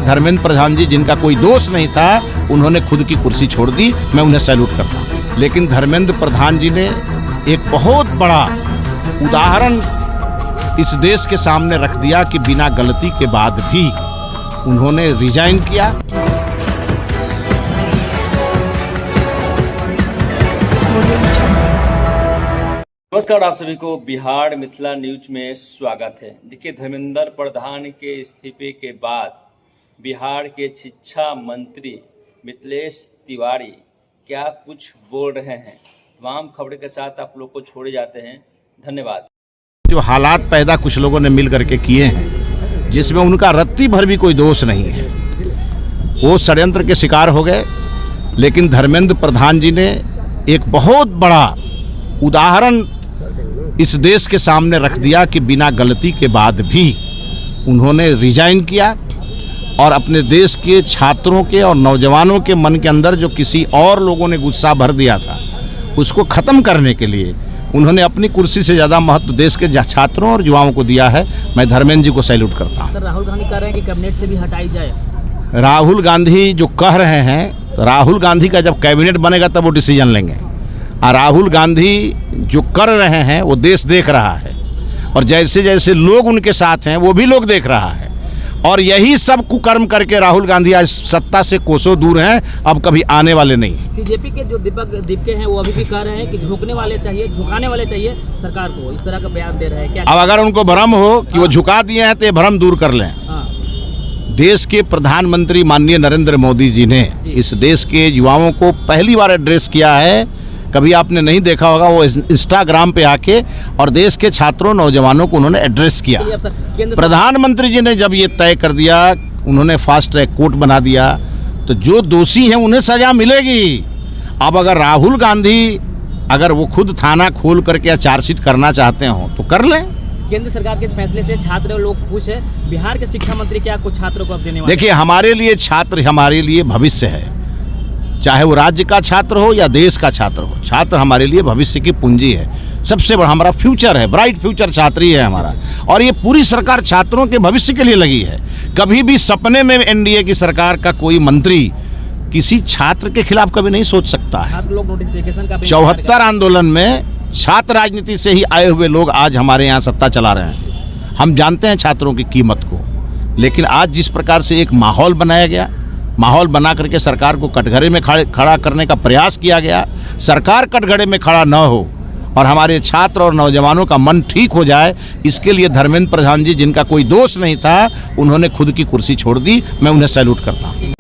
धर्मेंद्र प्रधान जी, जिनका कोई दोष नहीं था, उन्होंने खुद की कुर्सी छोड़ दी। मैं उन्हें सैल्यूट करता हूँ। लेकिन धर्मेंद्र प्रधान जी ने एक बहुत बड़ा उदाहरण इस देश के सामने रख दिया कि बिना गलती के बाद भी उन्होंने रिजाइन किया। नमस्कार, आप सभी को बिहार मिथिला न्यूज में स्वागत है। देखिए, धर्मेंद्र प्रधान के इस्तीफे के बाद बिहार के शिक्षा मंत्री मिथिलेश तिवारी क्या कुछ बोल रहे हैं। तमाम खबरों के साथ आप लोग को छोड़े जाते हैं। धन्यवाद। जो हालात पैदा कुछ लोगों ने मिल करके किए हैं, जिसमें उनका रत्ती भर भी कोई दोष नहीं है, वो षड्यंत्र के शिकार हो गए। लेकिन धर्मेंद्र प्रधान जी ने एक बहुत बड़ा उदाहरण इस देश के सामने रख दिया कि बिना गलती के बाद भी उन्होंने रिजाइन किया और अपने देश के छात्रों के और नौजवानों के मन के अंदर जो किसी और लोगों ने गुस्सा भर दिया था, उसको ख़त्म करने के लिए उन्होंने अपनी कुर्सी से ज़्यादा महत्व देश के छात्रों और युवाओं को दिया है। मैं धर्मेंद्र जी को सैल्यूट करता हूँ। सर, राहुल गांधी कह रहे हैं कि कैबिनेट से भी हटाई जाए। राहुल गांधी जो कह रहे हैं, तो राहुल गांधी का जब कैबिनेट बनेगा तब वो डिसीजन लेंगे। और राहुल गांधी जो कर रहे हैं वो देश देख रहा है, और जैसे जैसे लोग उनके साथ हैं वो भी लोग देख रहा है। और यही सब कुकर्म करके राहुल गांधी आज सत्ता से कोसों दूर हैं, अब कभी आने वाले नहीं। सीजेपी के जो दीपक दीपके हैं वो अभी भी कह रहे हैं कि झुकाने वाले चाहिए सरकार को, इस तरह का बयान दे रहे हैं। क्या अब अगर उनको भ्रम हो कि वो झुका दिए हैं तो ये भ्रम दूर कर लें। देश के प्रधानमंत्री माननीय नरेंद्र मोदी जी ने इस देश के युवाओं को पहली बार एड्रेस किया है। कभी आपने नहीं देखा होगा, वो इंस्टाग्राम पे आके और देश के छात्रों नौजवानों को उन्होंने एड्रेस किया। प्रधानमंत्री जी ने जब ये तय कर दिया, उन्होंने फास्ट ट्रैक कोर्ट बना दिया, तो जो दोषी हैं उन्हें सजा मिलेगी। अब अगर राहुल गांधी अगर वो खुद थाना खोल करके या चार्जशीट करना चाहते हो तो कर लें। केंद्र सरकार के इस फैसले से छात्र लोग खुश है। बिहार के शिक्षा मंत्री क्या कुछ छात्रों को अब देने वाले? देखिए, हमारे लिए छात्र हमारे लिए भविष्य है, चाहे वो राज्य का छात्र हो या देश का छात्र हो। छात्र हमारे लिए भविष्य की पूंजी है, सबसे बड़ा हमारा फ्यूचर है, ब्राइट फ्यूचर छात्र ही है हमारा। और ये पूरी सरकार छात्रों के भविष्य के लिए लगी है। कभी भी सपने में एनडीए की सरकार का कोई मंत्री किसी छात्र के खिलाफ कभी नहीं सोच सकता है। 74 आंदोलन में छात्र राजनीति से ही आए हुए लोग आज हमारे यहाँ सत्ता चला रहे हैं। हम जानते हैं छात्रों की कीमत को। लेकिन आज जिस प्रकार से एक माहौल बनाया गया, माहौल बना करके सरकार को कटघरे में खड़ा करने का प्रयास किया गया, सरकार कटघरे में खड़ा न हो और हमारे छात्र और नौजवानों का मन ठीक हो जाए, इसके लिए धर्मेंद्र प्रधान जी, जिनका कोई दोष नहीं था, उन्होंने खुद की कुर्सी छोड़ दी। मैं उन्हें सैल्यूट करता हूँ।